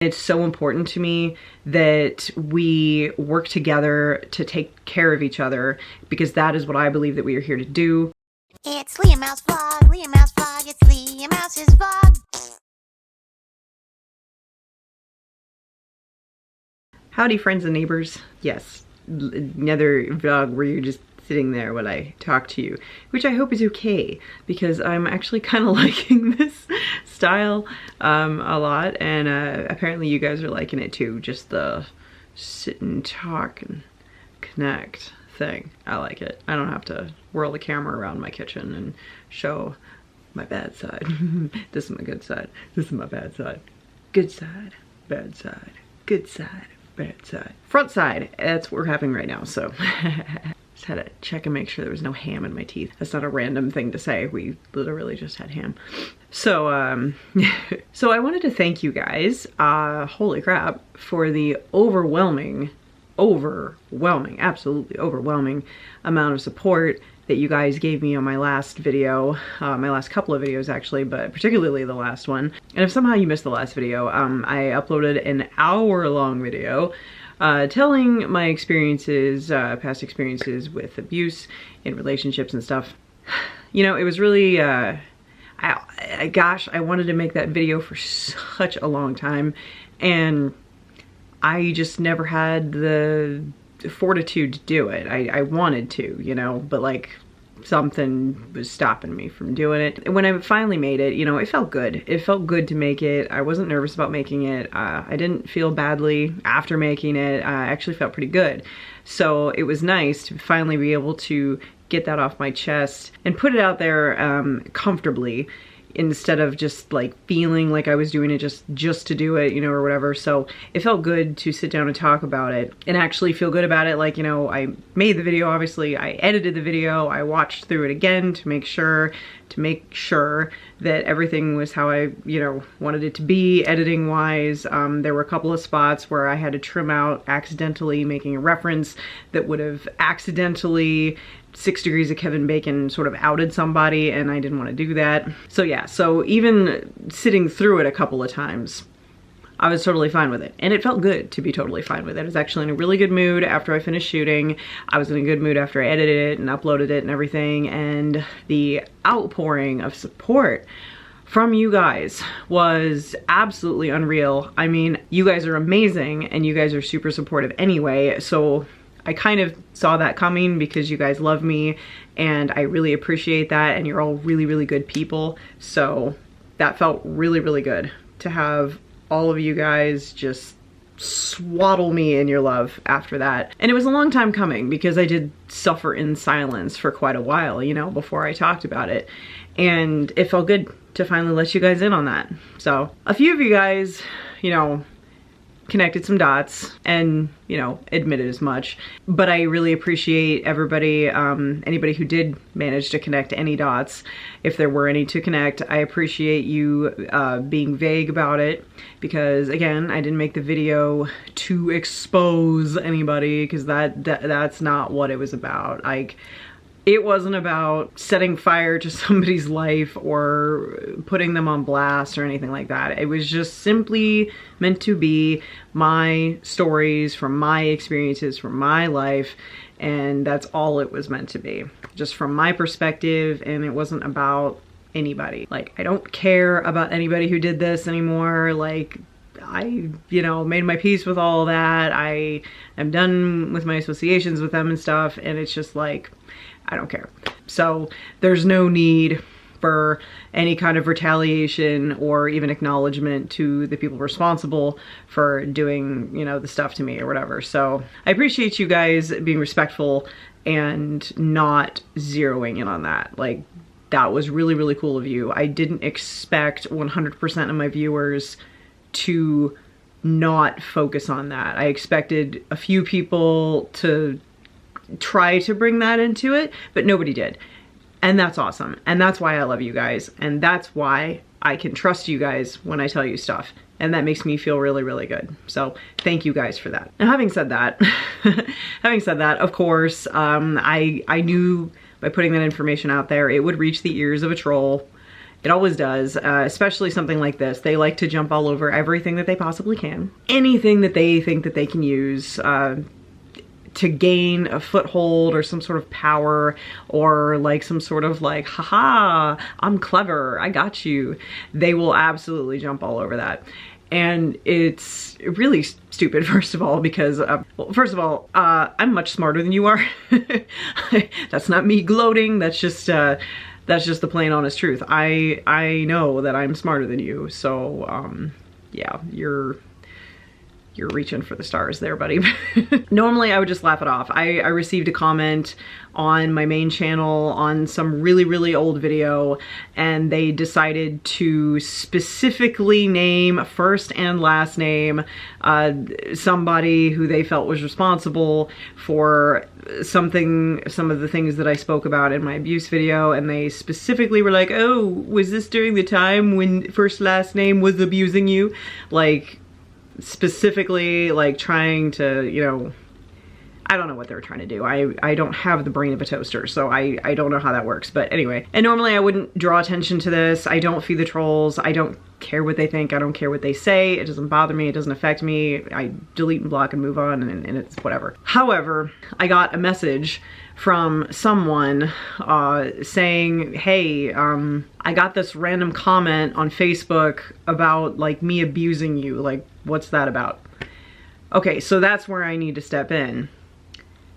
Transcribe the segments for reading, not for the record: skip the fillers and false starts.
It's so important to me that we work together to take care of each other, because that is what I believe that we are here to do. It's LeahMouseVlog, LeahMouseVlog, it's LeahMouse's vlog. Howdy friends and neighbors. Yes, another vlog where you're just sitting there while I talk to you, which I hope is okay, because I'm actually kind of liking this style a lot, and apparently you guys are liking it too, just the sit and talk and connect thing. I like it. I don't have to whirl the camera around my kitchen and show my bad side. This is my good side. This is my bad side. Good side, bad side, good side, bad side. Front side, that's what we're having right now, so. Just had to check and make sure there was no ham in my teeth. That's not a random thing to say. We literally just had ham. So, so I wanted to thank you guys, holy crap, for the overwhelming, absolutely overwhelming amount of support that you guys gave me on my last video, my last couple of videos actually, but particularly the last one. And if somehow you missed the last video, I uploaded an hour-long video telling my experiences, past experiences with abuse in relationships and stuff. You know, it was really, gosh, I wanted to make that video for such a long time, and I just never had the fortitude to do it. I wanted to, you know, but like something was stopping me from doing it. And when I finally made it, you know, it felt good. It felt good to make it. I wasn't nervous about making it. I didn't feel badly after making it. I actually felt pretty good. So it was nice to finally be able to get that off my chest and put it out there comfortably, instead of just like feeling like I was doing it just to do it, you know, or whatever. So it felt good to sit down and talk about it and actually feel good about it. Like, you know, I made the video, obviously, I edited the video, I watched through it again to make sure that everything was how I, you know, wanted it to be editing wise. There were a couple of spots where I had to trim out accidentally making a reference that would have accidentally 6 Degrees of Kevin Bacon sort of outed somebody, and I didn't want to do that. So yeah, so even sitting through it a couple of times, I was totally fine with it. And it felt good to be totally fine with it. I was actually in a really good mood after I finished shooting. I was in a good mood after I edited it and uploaded it and everything. And the outpouring of support from you guys was absolutely unreal. I mean, you guys are amazing and you guys are super supportive anyway. So I kind of saw that coming because you guys love me and I really appreciate that, and you're all really, really good people. So that felt really, really good to have all of you guys just swaddle me in your love after that. And it was a long time coming because I did suffer in silence for quite a while, you know, before I talked about it. And it felt good to finally let you guys in on that. So a few of you guys, you know, connected some dots and, you know, admitted as much. But I really appreciate everybody, anybody who did manage to connect any dots, if there were any to connect. I appreciate you being vague about it, because again, I didn't make the video to expose anybody, because that's not what it was about. Like, it wasn't about setting fire to somebody's life or putting them on blast or anything like that. It was just simply meant to be my stories from my experiences from my life, and that's all it was meant to be. Just from my perspective, and it wasn't about anybody. Like, I don't care about anybody who did this anymore. Like, I, you know, made my peace with all that. I am done with my associations with them and stuff, and it's just like, I don't care. So there's no need for any kind of retaliation or even acknowledgement to the people responsible for doing, you know, the stuff to me or whatever. So I appreciate you guys being respectful and not zeroing in on that. Like, that was really, really cool of you. I didn't expect 100% of my viewers to not focus on that. I expected a few people to try to bring that into it, but nobody did. And that's awesome. And that's why I love you guys. And that's why I can trust you guys when I tell you stuff. And that makes me feel really, really good. So thank you guys for that. Now, having said that, of course, I knew by putting that information out there, it would reach the ears of a troll. It always does, especially something like this. They like to jump all over everything that they possibly can. Anything that they think that they can use to gain a foothold or some sort of power, or like some sort of like, haha, I'm clever, I got you. They will absolutely jump all over that. And it's really stupid, first of all, because, well, first of all, I'm much smarter than you are. That's not me gloating, that's just the plain honest truth. I know that I'm smarter than you, so, yeah, you're reaching for the stars there, buddy. Normally I would just laugh it off. I received a comment on my main channel on some really old video, and they decided to specifically name first and last name somebody who they felt was responsible for some of the things that I spoke about in my abuse video, and they specifically were like, oh, was this during the time when first last name was abusing you? Like, specifically like trying to, you know, I don't know what they were trying to do. I don't have the brain of a toaster, so I don't know how that works. But anyway, and normally I wouldn't draw attention to this. I don't feed the trolls. I don't care what they think. I don't care what they say. It doesn't bother me. It doesn't affect me. I delete and block and move on, and it's whatever. However, I got a message from someone saying, hey, I got this random comment on Facebook about like me abusing you. Like, what's that about? Okay, so that's where I need to step in.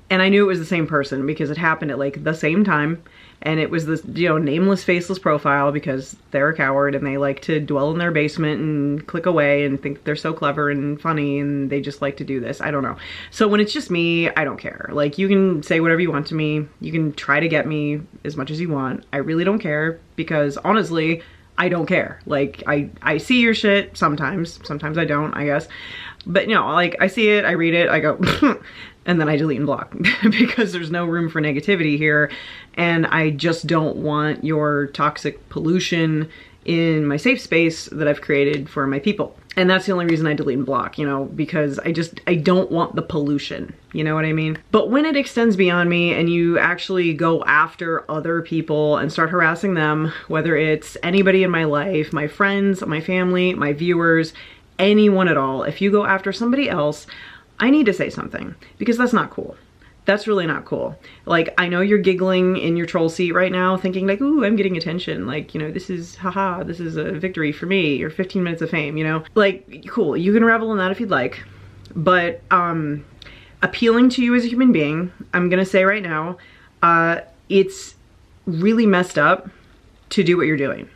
And I knew it was the same person because it happened at like the same time. And it was this, you know, nameless, faceless profile, because they're a coward and they like to dwell in their basement and click away and think they're so clever and funny, and they just like to do this. I don't know. So when it's just me, I don't care. Like, you can say whatever you want to me. You can try to get me as much as you want. I really don't care, because honestly, I don't care. Like, I see your shit sometimes. Sometimes I don't, I guess. But you know, like, I see it, I read it, I go, and then I delete and block because there's no room for negativity here, and I just don't want your toxic pollution in my safe space that I've created for my people. And that's the only reason I delete and block, you know, because I don't want the pollution, you know what I mean? But when it extends beyond me and you actually go after other people and start harassing them, whether it's anybody in my life, my friends, my family, my viewers, anyone at all, if you go after somebody else, I need to say something, because that's not cool. That's really not cool. Like, I know you're giggling in your troll seat right now, thinking like, ooh, I'm getting attention. Like, you know, this is, haha, this is a victory for me, or 15 minutes of fame, you know? Like, cool, you can revel in that if you'd like. But, appealing to you as a human being, I'm gonna say right now, it's really messed up to do what you're doing.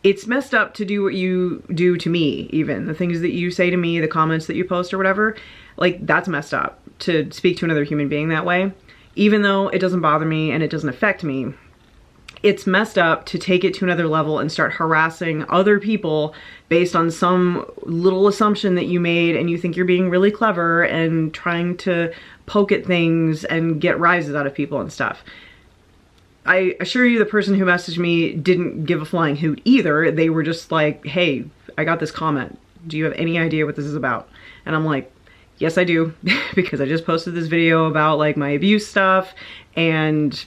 It's messed up to do what you do to me, even. The things that you say to me, the comments that you post or whatever, like, that's messed up to speak to another human being that way. Even though it doesn't bother me and it doesn't affect me, it's messed up to take it to another level and start harassing other people based on some little assumption that you made, and you think you're being really clever and trying to poke at things and get rises out of people and stuff. I assure you, the person who messaged me didn't give a flying hoot either. They were just like, hey, I got this comment. Do you have any idea what this is about? And I'm like, yes, I do, because I just posted this video about like my abuse stuff, and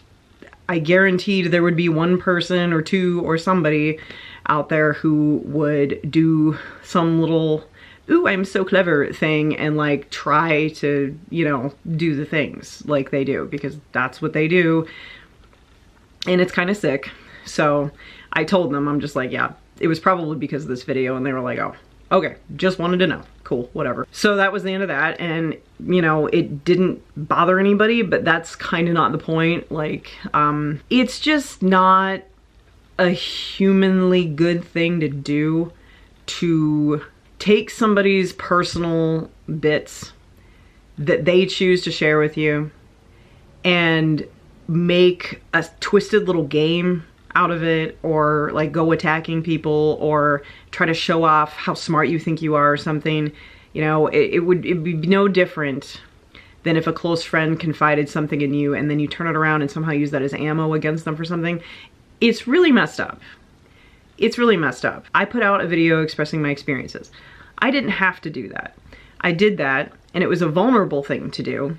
I guaranteed there would be one person or two or somebody out there who would do some little, ooh, I'm so clever thing, and like try to, you know, do the things like they do, because that's what they do. And it's kind of sick. So I told them, I'm just like, yeah, it was probably because of this video. And they were like, oh, okay, just wanted to know. Cool, whatever. So that was the end of that. And, you know, it didn't bother anybody, but that's kind of not the point. Like, it's just not a humanly good thing to do, to take somebody's personal bits that they choose to share with you and make a twisted little game out of it, or like go attacking people, or try to show off how smart you think you are or something. You know, it'd be no different than if a close friend confided something in you and then you turn it around and somehow use that as ammo against them for something. It's really messed up. It's really messed up. I put out a video expressing my experiences. I didn't have to do that. I did that, and it was a vulnerable thing to do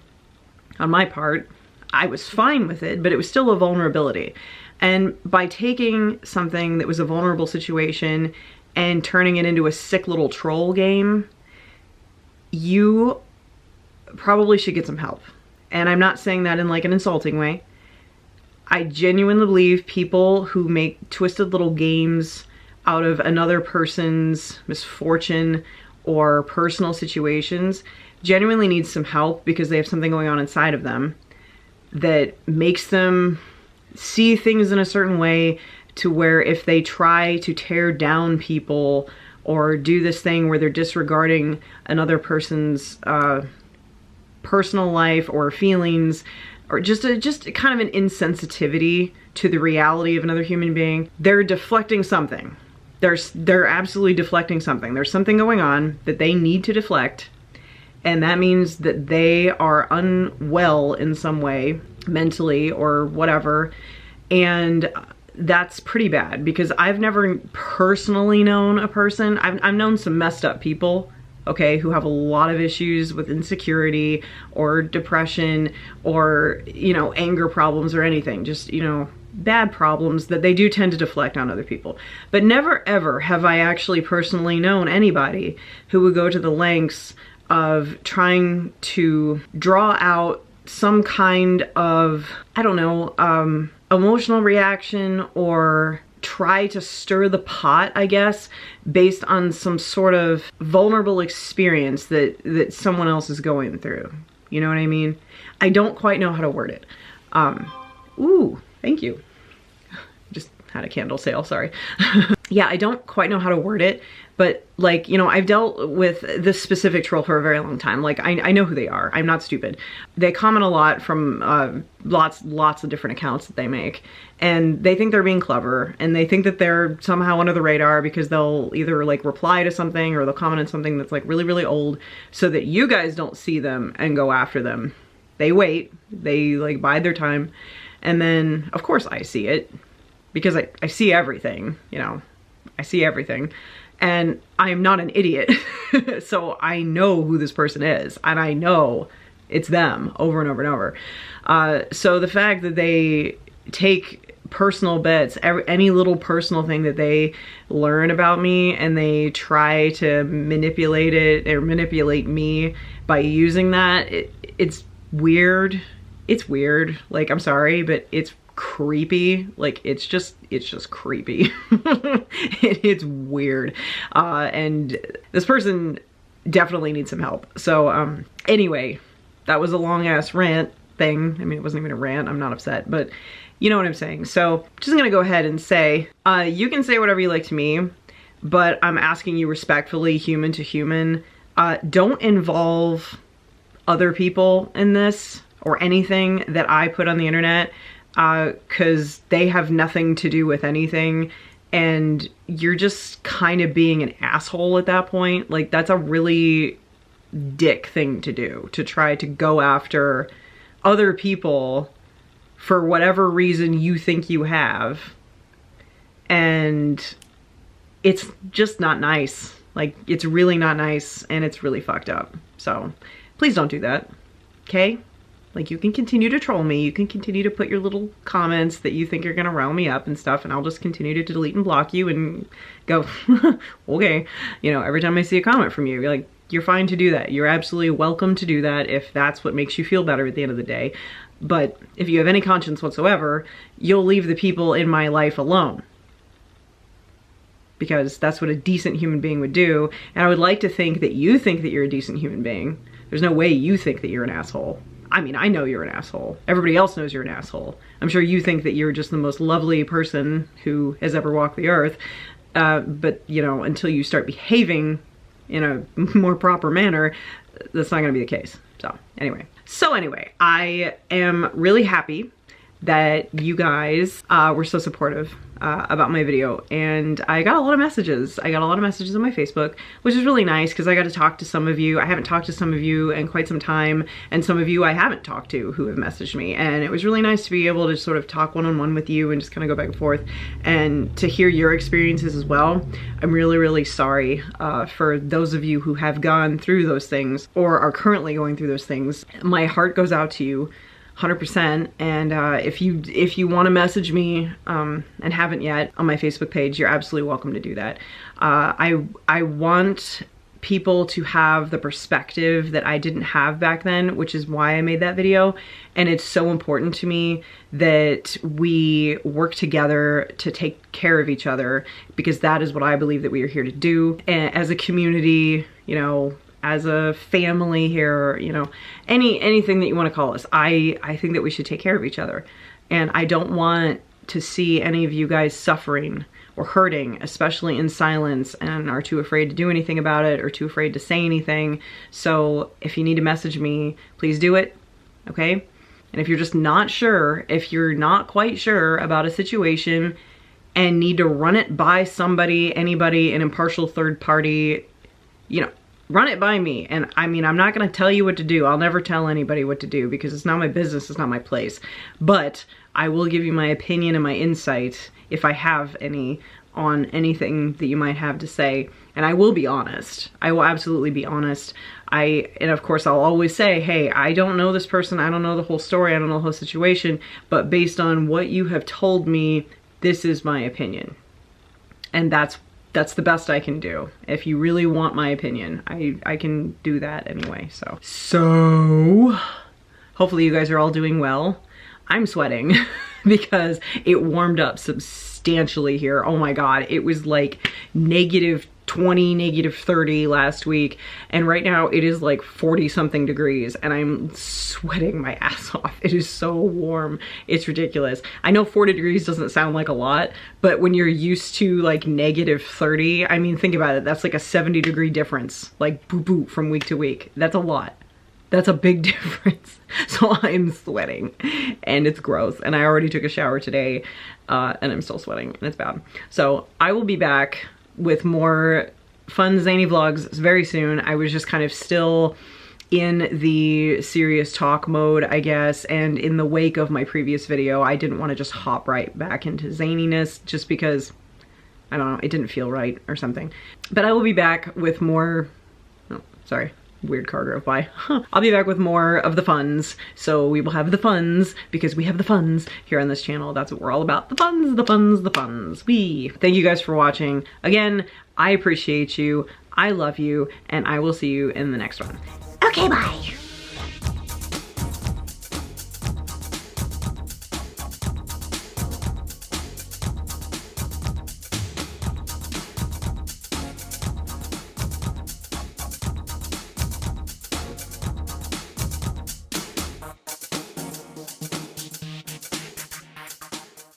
on my part. I was fine with it, but it was still a vulnerability. And by taking something that was a vulnerable situation and turning it into a sick little troll game, you probably should get some help. And I'm not saying that in like an insulting way. I genuinely believe people who make twisted little games out of another person's misfortune or personal situations genuinely need some help, because they have something going on inside of them that makes them see things in a certain way, to where if they try to tear down people or do this thing where they're disregarding another person's personal life or feelings, or just kind of an insensitivity to the reality of another human being, they're deflecting something. They're absolutely deflecting something. There's something going on that they need to deflect, and that means that they are unwell in some way, mentally or whatever, and that's pretty bad, because I've never personally known a person. I've known some messed up people, okay, who have a lot of issues with insecurity or depression or, you know, anger problems or anything, just, you know, bad problems that they do tend to deflect on other people. But never ever have I actually personally known anybody who would go to the lengths of trying to draw out some kind of, I don't know, emotional reaction, or try to stir the pot, I guess, based on some sort of vulnerable experience that someone else is going through. You know what I mean? I don't quite know how to word it. Ooh, thank you. Just had a candle sale, sorry. Yeah, I don't quite know how to word it, but like, you know, I've dealt with this specific troll for a very long time. Like, I know who they are. I'm not stupid. They comment a lot from lots of different accounts that they make, and they think they're being clever, and they think that they're somehow under the radar because they'll either like reply to something or they'll comment on something that's like really, really old, so that you guys don't see them and go after them. They wait, they like bide their time, and then of course I see it, because I see everything, you know, I see everything. And I'm not an idiot, so I know who this person is, and I know it's them over and over and over. So the fact that they take personal bits, any little personal thing that they learn about me, and they try to manipulate it or manipulate me by using that, it's weird. It's weird. Like, I'm sorry, but it's creepy. Like, it's just creepy. It's weird. And this person definitely needs some help. So anyway, that was a long ass rant thing. I mean, it wasn't even a rant. I'm not upset, but you know what I'm saying. So I'm just gonna go ahead and say, you can say whatever you like to me, but I'm asking you respectfully, human to human, don't involve other people in this or anything that I put on the internet, because they have nothing to do with anything, and you're just kind of being an asshole at that point. Like, that's a really dick thing to do, to try to go after other people for whatever reason you think you have, and it's just not nice. Like, it's really not nice, and it's really fucked up. So please don't do that, okay? Like, you can continue to troll me, you can continue to put your little comments that you think are gonna rile me up and stuff, and I'll just continue to delete and block you and go, okay. You know, every time I see a comment from you, like, you're fine to do that. You're absolutely welcome to do that if that's what makes you feel better at the end of the day. But if you have any conscience whatsoever, you'll leave the people in my life alone, because that's what a decent human being would do. And I would like to think that you think that you're a decent human being. There's no way you think that you're an asshole. I mean, I know you're an asshole. Everybody else knows you're an asshole. I'm sure you think that you're just the most lovely person who has ever walked the earth. But, you know, until you start behaving in a more proper manner, that's not gonna be the case. So anyway, I am really happy that you guys were so supportive about my video, and I got a lot of messages. I got a lot of messages on my Facebook, which is really nice, because I got to talk to some of you. I haven't talked to some of you in quite some time, and some of you I haven't talked to who have messaged me, and it was really nice to be able to sort of talk one-on-one with you and just kind of go back and forth, and to hear your experiences as well. I'm really, really sorry for those of you who have gone through those things or are currently going through those things. My heart goes out to you 100%. And if you want to message me and haven't yet on my Facebook page, you're absolutely welcome to do that. I want people to have the perspective that I didn't have back then, which is why I made that video. And it's so important to me that we work together to take care of each other, because that is what I believe that we are here to do. And as a community, you know, as a family here, you know, anything that you want to call us, I think that we should take care of each other. And I don't want to see any of you guys suffering or hurting, especially in silence, and are too afraid to do anything about it or too afraid to say anything. So if you need to message me, please do it, okay? And if you're just not sure, if you're not quite sure about a situation and need to run it by somebody, anybody, an impartial third party, you know, run it by me. And I mean, I'm not gonna tell you what to do. I'll never tell anybody what to do because it's not my business, it's not my place. But I will give you my opinion and my insight, if I have any, on anything that you might have to say. And I will be honest. I will absolutely be honest. And of course I'll always say, hey, I don't know this person, I don't know the whole story, I don't know the whole situation, but based on what you have told me, this is my opinion. And that's the best I can do. If you really want my opinion, I can do that anyway, so hopefully you guys are all doing well. I'm sweating because it warmed up substantially here. Oh my God, it was like -20, -30 last week. And right now it is like 40 something degrees and I'm sweating my ass off. It is so warm. It's ridiculous. I know 40 degrees doesn't sound like a lot, but when you're used to like -30, I mean, think about it. That's like a 70-degree difference, like boo-boo from week to week. That's a lot. That's a big difference. So I'm sweating and it's gross. And I already took a shower today and I'm still sweating and it's bad. So I will be back with more fun, zany vlogs very soon. I was just kind of still in the serious talk mode, I guess. And in the wake of my previous video, I didn't want to just hop right back into zaniness just because, I don't know, it didn't feel right or something. But I will be back with more, oh, sorry. Weird car drove by. I'll be back with more of the funs. So we will have the funs because we have the funs here on this channel. That's what we're all about. The funs, the funs, the funs. Thank you guys for watching. Again, I appreciate you. I love you. And I will see you in the next one. Okay, bye.